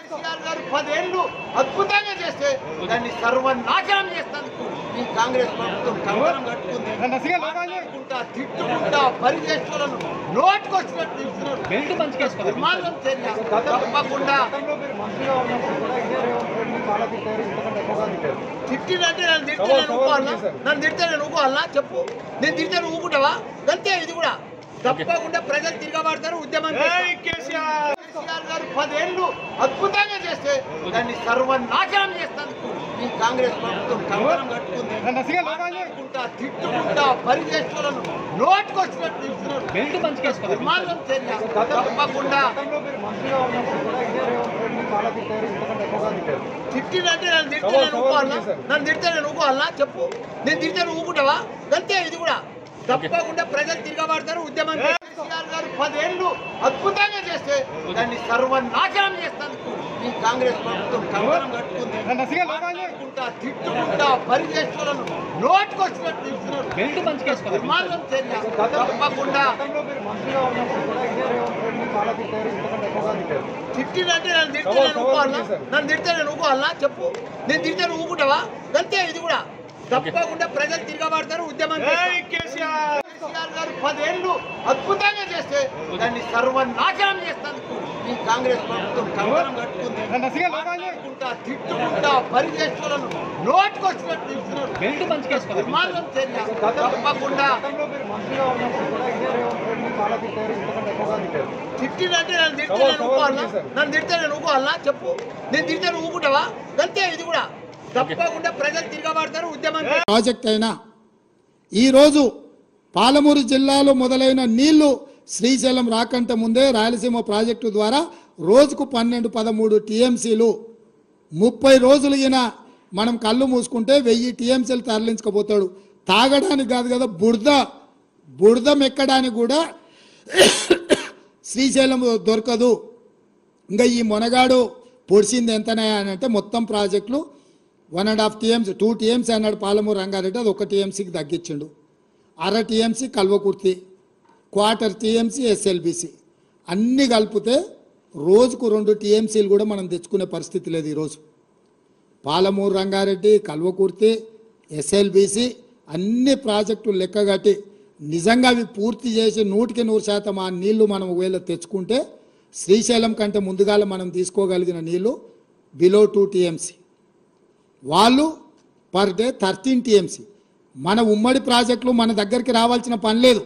కేసీఆర్ గారు 10 ఏళ్ళు అద్భుతంగా చేస్తే దాన్ని సర్వనాశనం చేస్తానికి ఈ కాంగ్రెస్ ప్రభుత్వం కంకణం కట్టుకుంది. తిట్టుకుంటా పరిచేస్తులను నోటుకొచ్చినట్టు నిర్మాణం చర్య తప్పకుండా తిట్టినంటే నన్ను తిడితే నేను ఊకోవాలా? నన్ను తిడితే నేను ఊకోవాలా చెప్పు? నేను తిడితే నువ్వు ఊకుంటావా? అంతే ఇది కూడా తప్పకుండా ప్రజలు తిరగబడతారు. ఉద్యమం కేసీఆర్ గారు 10 ఏళ్ళు అద్భుతంగా చేస్తే దాన్ని సర్వనాశనం చేస్తానికి ఈ కాంగ్రెస్ ప్రభుత్వం కంకణం కట్టుకుంది. తిట్టుకుంటా పరిచేస్తులను నోటుకొచ్చినట్టు నిర్మాణం చర్య తప్పకుండా తిట్టినంటే నన్ను తిడితే నేను ఊకోవాలా? నన్ను తిడితే నేను ఊకోవాలా? చెప్పు? నేను తిడితే నువ్వు ఊకుంటావా? అంతే ఇది కూడా తప్పకుండా ప్రజలు తిరగబడతారు. ఉద్యమం కేసీఆర్ గారు 10 ఏళ్ళు అద్భుతంగా చేస్తే దాన్ని సర్వనాశనం చేస్తానికి ఈ కాంగ్రెస్ ప్రభుత్వం కంకణం కట్టుకుంది. తిట్టుకుంటా పరిచేస్తులను నోటుకొచ్చినట్టు నిర్మాణం చర్య తప్పకుండా తిట్టినంటే నన్ను తిడితే నేను ఊకోవాలా? నన్ను తిడితే నేను ఊకోవాలా? చెప్పు? నేను తిడితే నువ్వు ఊకుంటావా? అంతే ఇది కూడా తప్పకుండా ప్రజలు తిరగబడతారు. ఉద్యమం కేసీఆర్ గారు 10 ఏళ్ళు అద్భుతంగా చేస్తే దాన్ని సర్వనాశనం చేస్తానికి ఈ కాంగ్రెస్ ప్రభుత్వం కంకణం కట్టుకుంది. తిట్టుకుంటా పరిచేస్తులను నోటుకొచ్చినట్టు నిర్మాణం చర్య తప్పకుండా తిట్టినంటే నన్ను తిడితే నేను ఊకోవాలా? నన్ను తిడితే నేను ఊకోవాలా? చెప్పు? నేను తిడితే నువ్వు ఊకుంటావా? అంతే ఇది కూడా తప్పకుండా ప్రజలు తిరగబడతారు. ఉద్యమం ప్రాజెక్ట్ అయినా ఈరోజు పాలమూరు జిల్లాలో మొదలైన నీళ్లు శ్రీశైలం రాకంటే ముందే రాయలసీమ ప్రాజెక్టు ద్వారా రోజుకు 12-13 టీఎంసీలు 30 రోజులు ఈయన మనం కళ్ళు మూసుకుంటే 1000 టీఎంసీలు తరలించకపోతాడు. తాగడానికి కాదు కదా, బురద మెక్కడానికి కూడా శ్రీశైలం దొరకదు. ఇంకా ఈ మొనగాడు పొడిచింది ఎంతనే అని అంటే మొత్తం ప్రాజెక్టులు 1.5 టీఎంసీ 2 టీఎంసీ అన్నాడు పాలమూరు రంగారెడ్డి, అది 1 టీఎంసీకి తగ్గించిండు. 1/2 టీఎంసీ కల్వకుర్తి, 1/4 టీఎంసీ ఎస్ఎల్బిసి అన్నీ కలిపితే రోజుకు 2 టీఎంసీలు కూడా మనం తెచ్చుకునే పరిస్థితి లేదు. ఈరోజు పాలమూరు రంగారెడ్డి, కల్వకుర్తి, ఎస్ఎల్బిసి అన్ని ప్రాజెక్టులు లెక్కగట్టి నిజంగా అవి పూర్తి చేసి 100% ఆ నీళ్లు మనం ఒకవేళ తెచ్చుకుంటే శ్రీశైలం కంటే ముందుగాల మనం తీసుకోగలిగిన నీళ్లు బిలో 2 టీఎంసీ, వాళ్ళు పర్ డే 13 టీఎంసీ. మన ఉమ్మడి ప్రాజెక్టులు మన దగ్గరికి రావాల్సిన పని లేదు.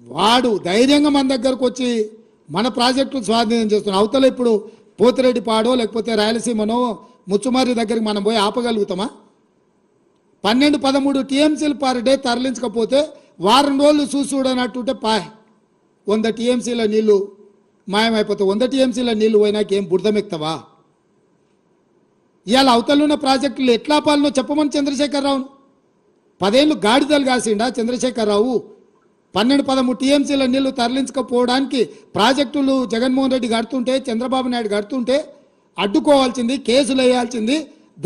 వాడు ధైర్యంగా మన దగ్గరకు వచ్చి మన ప్రాజెక్టులు స్వాధీనం చేస్తున్నాం. అవతల ఇప్పుడు పోతిరెడ్డిపాడో లేకపోతే రాయలసీమనో ముచ్చుమారి దగ్గరికి మనం పోయి ఆపగలుగుతామా? 12-13 టీఎంసీలు పర్ డే తరలించకపోతే వారం రోజులు చూడనట్టుంటే 100 టీఎంసీల నీళ్లు మాయమైపోతాయి. 100 టీఎంసీల నీళ్లు పోయినాక ఏం బురదమెక్తావా? ఇవాళ అవతలున్న ప్రాజెక్టులు ఎట్లా పాలనో చెప్పమని చంద్రశేఖరరావును 10 ఏళ్ళు గాడిదలు కాసిండా చంద్రశేఖరరావు? 12-13 టీఎంసీల నీళ్లు తరలించకపోవడానికి ప్రాజెక్టులు జగన్మోహన్ రెడ్డి కడుతుంటే, చంద్రబాబు నాయుడు కడుతుంటే అడ్డుకోవాల్సింది, కేసులు వేయాల్సింది,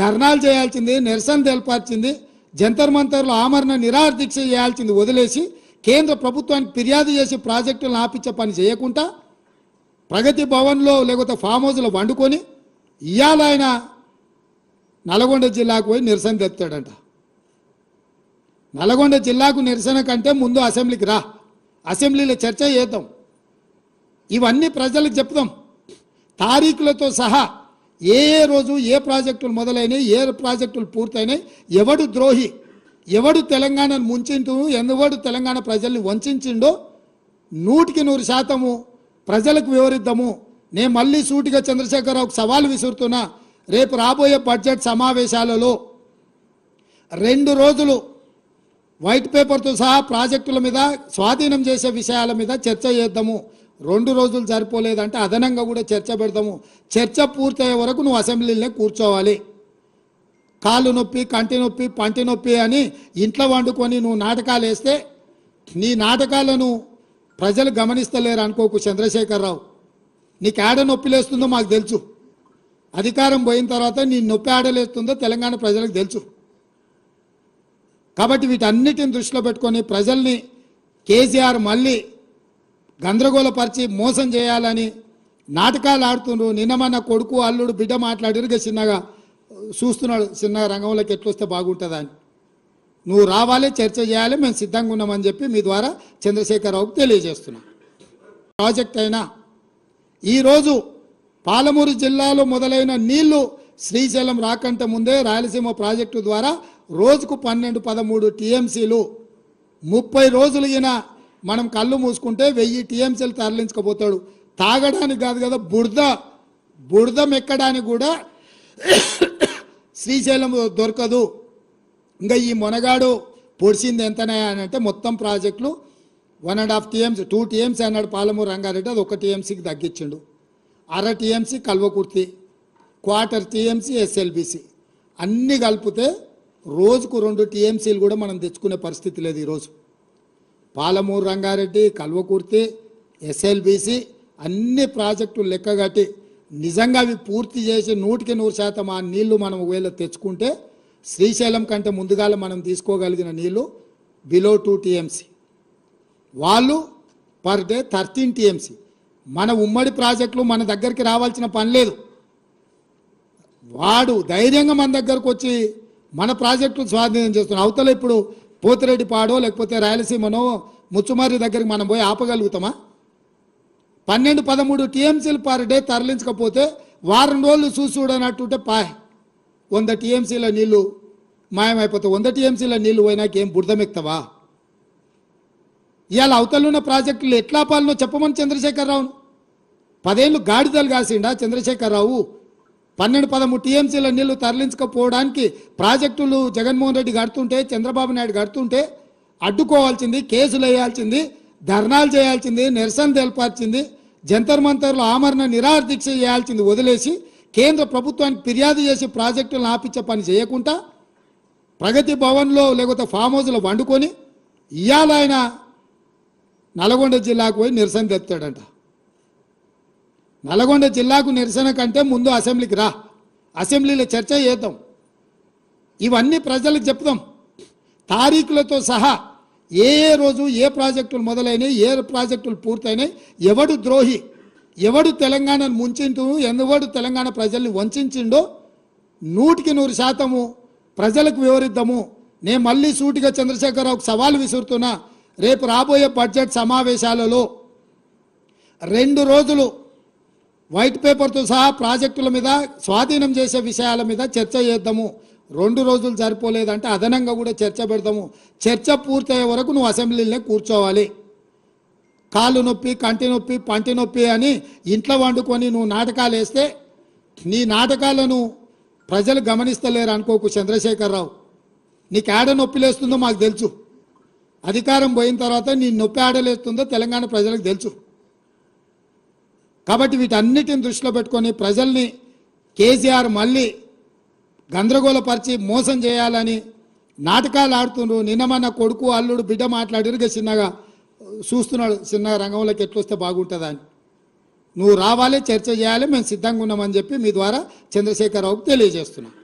ధర్నాలు చేయాల్సింది, నిరసన తెలపాల్సింది, జంతర్ మంతర్లో ఆమరణ నిరాహార దీక్ష చేయాల్సింది వదిలేసి కేంద్ర ప్రభుత్వానికి ఫిర్యాదు చేసి ప్రాజెక్టులను ఆపించే పని చేయకుండా ప్రగతి భవన్లో లేకపోతే ఫామ్ హౌస్లో వండుకొని ఇవాళ ఆయన నల్గొండ జిల్లాకు పోయి నిరసన తెస్తాడంట. నల్గొండ జిల్లాకు నిరసన కంటే ముందు అసెంబ్లీకి రా, అసెంబ్లీలో చర్చ చేద్దాం, ఇవన్నీ ప్రజలకు చెప్తాం తారీఖులతో సహా. ఏ రోజు ఏ ప్రాజెక్టులు మొదలైనవి, ఏ ప్రాజెక్టులు పూర్తయినాయి, ఎవడు ద్రోహి, ఎవడు తెలంగాణను ముంచిండు, ఎవడు తెలంగాణ ప్రజల్ని వంచిండో 100% ప్రజలకు వివరిద్దాము. నేను మళ్ళీ సూటిగా చంద్రశేఖరరావుకు సవాల్ విసురుతున్నా. రేపు రాబోయే బడ్జెట్ సమావేశాలలో 2 రోజులు వైట్ పేపర్తో సహా ప్రాజెక్టుల మీద స్వాధీనం చేసే విషయాల మీద చర్చ చేద్దాము. 2 రోజులు సరిపోలేదంటే అదనంగా కూడా చర్చ పెడదాము. చర్చ పూర్తయ్యే వరకు నువ్వు అసెంబ్లీలోనే కూర్చోవాలి. కాళ్ళు నొప్పి, కంటి నొప్పి, పంటి నొప్పి అని ఇంట్లో వండుకొని నువ్వు నాటకాలు వేస్తే నీ నాటకాలను ప్రజలు గమనిస్తలేరు అనుకోకు చంద్రశేఖరరావు. నీకు ఆడ నొప్పి లేస్తుందో మాకు తెలుసు. అధికారం పోయిన తర్వాత నీ నొప్పి ఆడలేస్తుందో తెలంగాణ ప్రజలకు తెలుసు. కాబట్టి వీటన్నిటిని దృష్టిలో పెట్టుకొని ప్రజల్ని కేసీఆర్ మళ్ళీ గందరగోళపరిచి మోసం చేయాలని నాటకాలు ఆడుతుండ్రు. నిన్న మన కొడుకు అల్లుడు బిడ్డ మాట్లాడిరుగా చిన్నగా చూస్తున్నాడు, చిన్నగా రంగంలోకి ఎట్లొస్తే బాగుంటుందా అని. నువ్వు రావాలి, చర్చ చేయాలి, మేము సిద్ధంగా ఉన్నామని చెప్పి మీ ద్వారా చంద్రశేఖరరావుకు తెలియజేస్తున్నాం. ప్రాజెక్ట్ అయినా ఈరోజు పాలమూరు జిల్లాలో మొదలైన నీళ్లు శ్రీశైలం రాకంటే ముందే రాయలసీమ ప్రాజెక్టు ద్వారా రోజుకు 12-13 టీఎంసీలు 30 రోజులు ఈయన మనం కళ్ళు మూసుకుంటే 1000 టీఎంసీలు తరలించకపోతాడు. తాగడానికి కాదు కదా, బురద మెక్కడానికి కూడా శ్రీశైలం దొరకదు. ఇంకా ఈ మొనగాడు పొడిచింది ఎంతనే అని అంటే మొత్తం ప్రాజెక్టులు 1.5 టీఎంసీ 2 టీఎంసీ అన్నాడు పాలమూరు రంగారెడ్డి, అది 1 టీఎంసీకి తగ్గించిండు. 1/2 టీఎంసీ కల్వకుర్తి, 1/4 టీఎంసీ ఎస్ఎల్బిసి అన్నీ కలిపితే రోజుకు 2 టీఎంసీలు కూడా మనం తెచ్చుకునే పరిస్థితి లేదు. ఈరోజు పాలమూరు రంగారెడ్డి, కల్వకుర్తి, ఎస్ఎల్బిసి అన్ని ప్రాజెక్టులు లెక్కగట్టి నిజంగా అవి పూర్తి చేసి 100% ఆ నీళ్లు మనం ఒకవేళ తెచ్చుకుంటే శ్రీశైలం కంటే ముందుగాల మనం తీసుకోగలిగిన నీళ్లు బిలో 2 టీఎంసీ, వాళ్ళు పర్ డే 13 టీఎంసీ. మన ఉమ్మడి ప్రాజెక్టులు మన దగ్గరికి రావాల్సిన పని లేదు. వాడు ధైర్యంగా మన దగ్గరకు వచ్చి మన ప్రాజెక్టులు స్వాధీనం చేస్తున్నాం. అవతల ఇప్పుడు పోతిరెడ్డిపాడో లేకపోతే రాయలసీమనో ముచ్చుమారి దగ్గరికి మనం పోయి ఆపగలుగుతామా? 12-13 టీఎంసీలు పర్ డే తరలించకపోతే వారం రోజులు చూడనట్టుంటే 100 టీఎంసీల నీళ్లు మాయమైపోతాయి. 100 టీఎంసీల నీళ్లు పోయినాక ఏం బురదమెక్తావా? ఇవాళ అవతలున్న ప్రాజెక్టులు ఎట్లా పాలనో చెప్పమని చంద్రశేఖరరావును 10 ఏళ్ళు గాడిదలు కాసిండా చంద్రశేఖరరావు? 12-13 టీఎంసీల నీళ్లు తరలించకపోవడానికి ప్రాజెక్టులు జగన్మోహన్ రెడ్డి కడుతుంటే, చంద్రబాబు నాయుడు కడుతుంటే అడ్డుకోవాల్సింది, కేసులు వేయాల్సింది, ధర్నాలు చేయాల్సింది, నిరసన తెలపాల్సింది, జంతర్ మంతర్లో ఆమరణ నిరాహార దీక్ష చేయాల్సింది వదిలేసి కేంద్ర ప్రభుత్వానికి ఫిర్యాదు చేసి ప్రాజెక్టులను ఆపించే పని చేయకుండా ప్రగతి భవన్లో లేకపోతే ఫామ్ హౌస్లో వండుకొని ఇవాళ ఆయన నల్గొండ జిల్లాకు పోయి నిరసన తెస్తాడంట. నల్గొండ జిల్లాకు నిరసన కంటే ముందు అసెంబ్లీకి రా, అసెంబ్లీలో చర్చ చేద్దాం, ఇవన్నీ ప్రజలకు చెప్తాం. తారీఖులతో సహా ఏ రోజు ఏ ప్రాజెక్టులు మొదలైనవి, ఏ ప్రాజెక్టులు పూర్తయినాయి, ఎవడు ద్రోహి, ఎవడు తెలంగాణను ముంచిండు, ఎవడు తెలంగాణ ప్రజల్ని వంచిండో 100% ప్రజలకు వివరిద్దాము. నేను మళ్ళీ సూటిగా చంద్రశేఖరరావుకు సవాల్ విసురుతున్నా. రేపు రాబోయే బడ్జెట్ సమావేశాలలో 2 రోజులు వైట్ పేపర్తో సహా ప్రాజెక్టుల మీద స్వాధీనం చేసే విషయాల మీద చర్చ చేద్దాము. 2 రోజులు సరిపోలేదంటే అదనంగా కూడా చర్చ పెడదాము. చర్చ పూర్తయ్యే వరకు నువ్వు అసెంబ్లీలోనే కూర్చోవాలి. కాళ్ళు నొప్పి, కంటి నొప్పి, పంటి నొప్పి అని ఇంట్లో వండుకొని నువ్వు నాటకాలు వేస్తే నీ నాటకాలను ప్రజలు గమనిస్తలేరు అనుకోకు చంద్రశేఖరరావు. నీకు ఆడ నొప్పి లేస్తుందో మాకు తెలుసు. అధికారం పోయిన తర్వాత నీ నొప్పి ఆడలేస్తుందో తెలంగాణ ప్రజలకు తెలుసు. కాబట్టి వీటన్నిటిని దృష్టిలో పెట్టుకొని ప్రజల్ని కేసీఆర్ మళ్ళీ గందరగోళపరిచి మోసం చేయాలని నాటకాలు ఆడుతుండ్రు. నిన్న మన కొడుకు అల్లుడు బిడ్డ మాట్లాడిరుగా చిన్నగా చూస్తున్నాడు, చిన్నగా రంగంలోకి ఎట్లొస్తే బాగుంటుందా అని. నువ్వు రావాలి, చర్చ చేయాలి, మేము సిద్ధంగా ఉన్నామని చెప్పి మీ ద్వారా చంద్రశేఖరరావుకు తెలియజేస్తున్నాం.